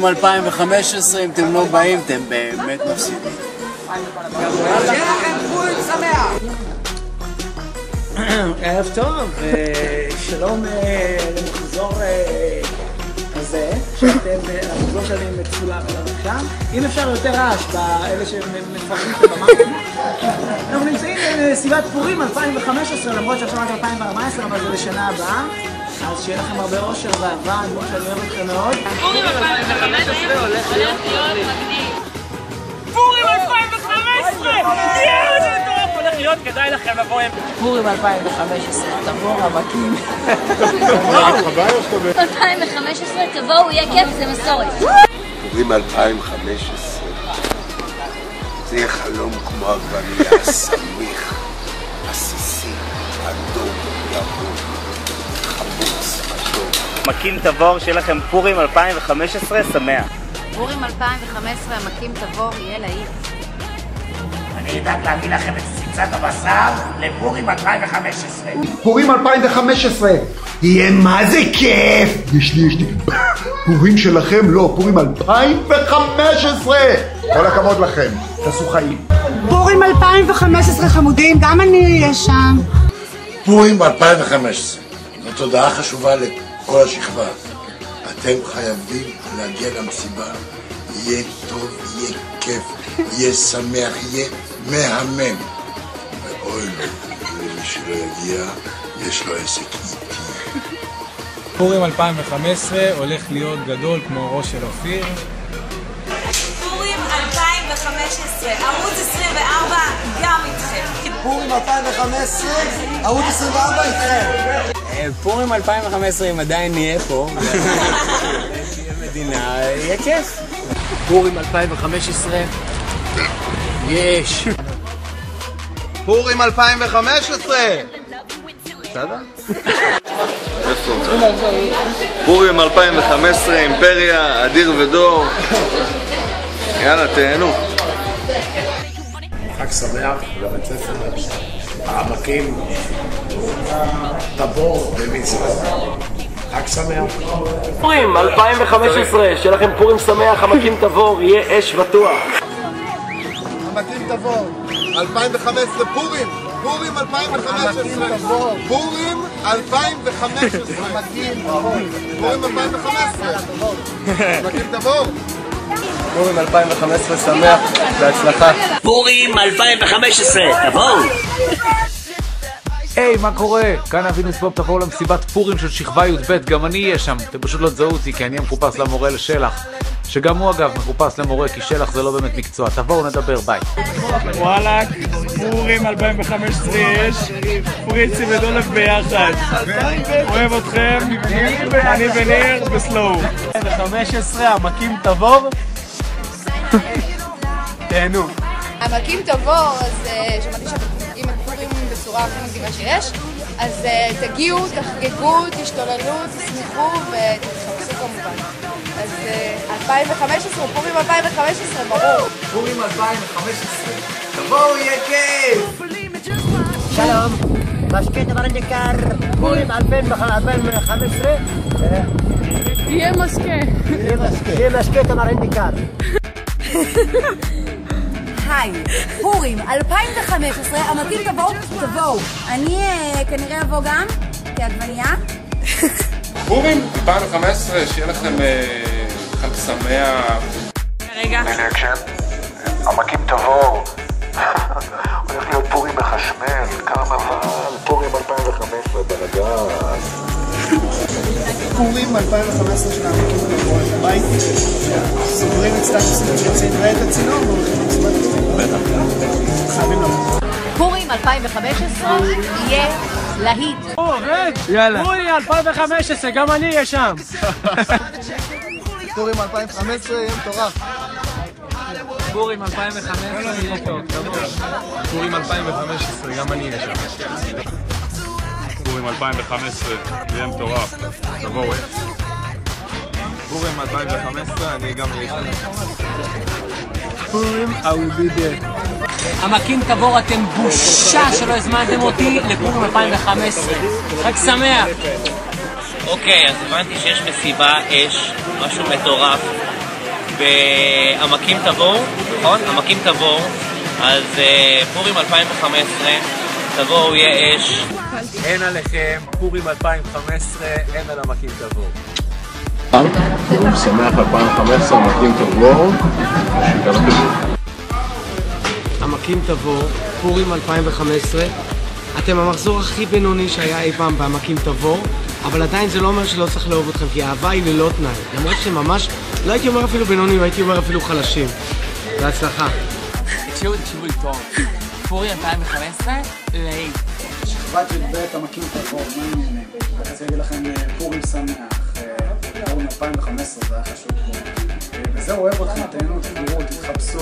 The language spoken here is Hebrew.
פורים 2015, אם אתם לא באים, אתם באמת מפסידים. שיהיה לכם פורים שמח! ערב טוב, שלום למחזור הזה, המחזור שלי מצולם שם. אם אפשר יותר רעש באלה שמפרקים את הבמה. אנחנו נמצאים בסביבת פורים 2015, למרות שעכשיו רק 2014, אבל זה לשנה הבאה. אז שיהיה לכם הרבה אושר ואהבה, אני שאני אוהב אתכם מאוד. פורים 2015 הולך להיות מגניב. פורים 2015! הולך להיות, כדאי לכם לבוא עם פורים 2015, תבואו רווקים. 2015, תבואו, יהיה כיף, זה מסורת. פורים 2015, זה יהיה חלום כמו עגבנייה, הסמיך, עסיסי, אדום, ירוק, חמוץ, אדום. מקים תבור, שיהיה לכם פורים 2015 שמח. פורים 2015, המקים תבור, יהיה להיט. אני אדאג להביא לכם את קציצת הבשר לפורים 2015. פורים 2015 יהיה מה זה כיף. יש לי פורים שלכם, לא, פורים 2015. כל הכבוד לכם, תעשו חיים. פורים 2015 חמודים, גם אני אהיה שם. פורים 2015, זאת הודעה חשובה לכל השכבה. אתם חייבים להגיע למסיבה, יהיה טוב, יהיה כיף, יהיה שמח, יהיה מהמם. ואוי למי שלא יגיע, יש לו עסק איתי. פורים 2015 הולך להיות גדול כמו ראש של אופיר. פורים 2015, ערוץ 24 גם איתכם. פורים 2015, ערוץ 24 איתכם. פורים 2015, אם עדיין נהיה פה, נהיה מדינה, יהיה כיף. פורים 2015, יש. פורים 2015. בסדר? פורים 2015, אימפריה, אדיר ודור. יאללה, תהנו. חג שמח לבית ספר, העמקים, תבור במצווה. חג שמח. פורים 2015, שיהיה לכם פורים שמח, המקים תבור, יהיה אש בטוח. המקים תבור 2015 פורים. פורים 2015. פורים 2015. פורים 2015. המקים תבור. פורים 2015 שמח, בהצלחה. פורים 2015, תבואו! היי, מה קורה? כאן אבינוס בוב, תבואו למסיבת פורים של שכבה י"ב, גם אני אהיה שם. אתם פשוט לא תזהו אותי, כי אני אהיה מחופש למורה לשלח. שגם הוא אגב מחופש למורה, כי שלח זה לא באמת מקצוע. תבואו נדבר, ביי. וואלק, פורים 2015 יש, פריצי ודולף ביחד. אוהב אתכם, אני וניר בסלואו. 2015, המקים תבור. תהנו. המקים תבור, אז שמעתי שאם פורים בצורה הכי מגניבה שיש, אז תגיעו, תחגגו, תשתוללו, תשמחו ותתחפשו כמובן. אז 2015, פורים 2015, ברור. פורים 2015, תבואו, יהיה כיף! שלום, משקה תמר יקר, פורים 2015. יהיה משקה. יהיה משקה תמר יקר. היי, פורים 2015, המקים תבואו. אני כנראה אבוא גם, כעגבנייה. פורים 2015, שיהיה לכם חג שמח. רגע. המקים תבור. הולך להיות פורים מחשמל, קרנבל, פורים 2015, בלגן. פורים 2015 של המקים תבוא, בית, סוגרים את סטטוסים שיוצאים ראה את הצינור והולכים לצוות בטח, חייבים לבוא. פורים 2015 יהיה להיט. יאללה. פורים 2015, גם אני אהיה שם. פורים 2015 יהיה מטורף. פורים 2015 יהיה טוב. פורים 2015, גם אני אהיה שם. פורים 2015 יהיה מטורף. תבואו. פורים 2015, אני גם אהיה שם. פורים, I will be there. המקים תבור, אתם בושה שלא הזמנתם אותי לפורים 2015. חג שמח. אוקיי, אז הבנתי שיש מסיבה אש, משהו מטורף. בעמקים תבור, נכון? עמקים תבור. אז פורים 2015, תבואו, יהיה אש. אין עליכם, פורים 2015, אין על עמקים תבור. פורים שמח 2015, עמקים תבור. עמקים תבור, פורים 2015. אתם המחזור הכי בינוני שהיה אי פעם בעמקים תבור, אבל עדיין זה לא אומר שלא צריך לאהוב אתכם, כי האהבה היא ללא תנאי. למרות שאתם ממש, לא הייתי אומר אפילו בינוני, הייתי אומר אפילו חלשים. בהצלחה. תקשיבו לי טוב. פורים 2015, להיט. שכבת י"ב עמקים תבור, מה העניינים? אני רוצה להגיד לכם פורים שמח, פורים 2015, זה היה חשוב פה. וזהו, אוהב אתכם, תהנו, תגמרו, תתחפשו.